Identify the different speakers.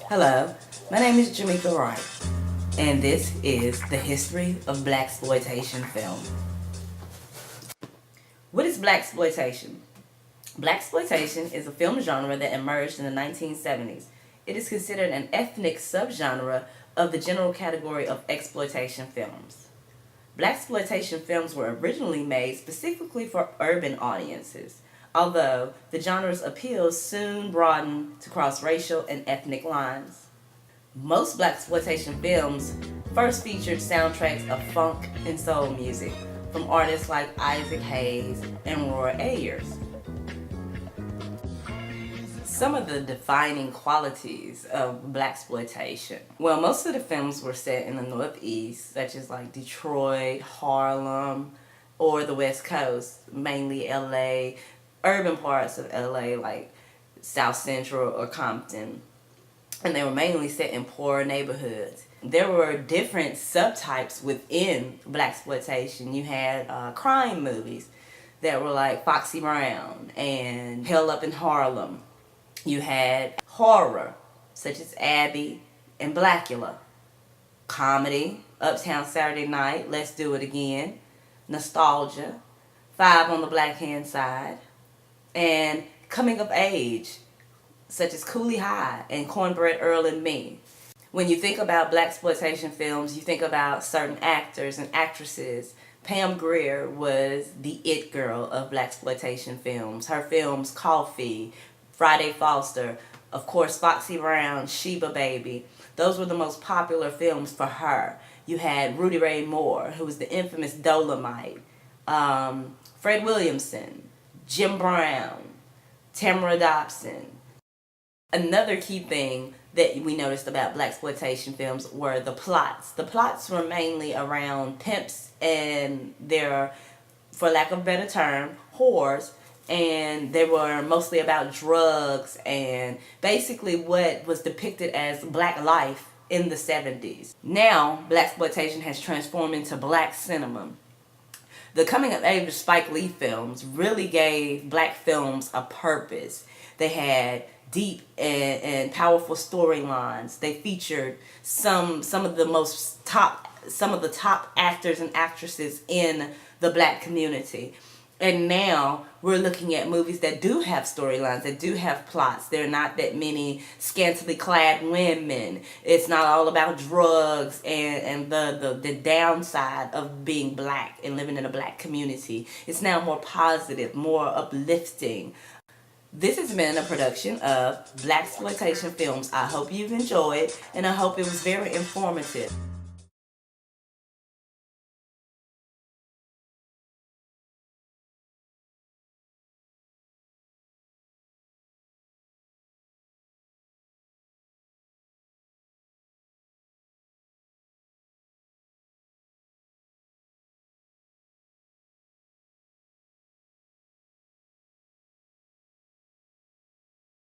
Speaker 1: Hello, my name is Jamaica Wright, and this is the history of Blaxploitation film. What is Blaxploitation? Blaxploitation is a film genre that emerged in the 1970s. It is considered an ethnic subgenre of the general category of exploitation films. Blaxploitation films were originally made specifically for urban audiences, although the genre's appeal soon broadened to cross racial and ethnic lines. Most blaxploitation films first featured soundtracks of funk and soul music from artists like Isaac Hayes and Roy Ayers. Some of the defining qualities of blaxploitation. Well, most of the films were set in the Northeast, such as like Detroit, Harlem, or the West Coast, mainly LA, urban parts of LA like South Central or Compton. And they were mainly set in poor neighborhoods. There were different subtypes within blaxploitation. You had crime movies that were like Foxy Brown and Hell Up in Harlem. You had horror, such as Abby and Blackula. Comedy, Uptown Saturday Night, Let's Do It Again. Nostalgia, Five on the Black Hand Side. And coming of age, such as Coolie High and Cornbread Earl and Me. When you think about blaxploitation films, you think about certain actors and actresses. Pam Grier was the it girl of blaxploitation films. Her films Coffee, Friday Foster, of course Foxy Brown, Sheba Baby. Those were the most popular films for her. You had Rudy Ray Moore, who was the infamous Dolomite. Fred Williamson, Jim Brown, Tamara Dobson. Another key thing that we noticed about blaxploitation films were the plots. The plots were mainly around pimps and their, for lack of a better term, whores, and they were mostly about drugs and basically what was depicted as black life in the 70s. Now, blaxploitation has transformed into black cinema. The coming of age of Spike Lee films really gave black films a purpose. They had deep and powerful storylines. They featured some of the top actors and actresses in the black community. And now we're looking at movies that do have storylines, that do have plots. There are not that many scantily clad women. It's not all about drugs and the downside of being black and living in a black community. It's now more positive, more uplifting. This has been a production of Blaxploitation Films. I hope you've enjoyed, and I hope it was very informative.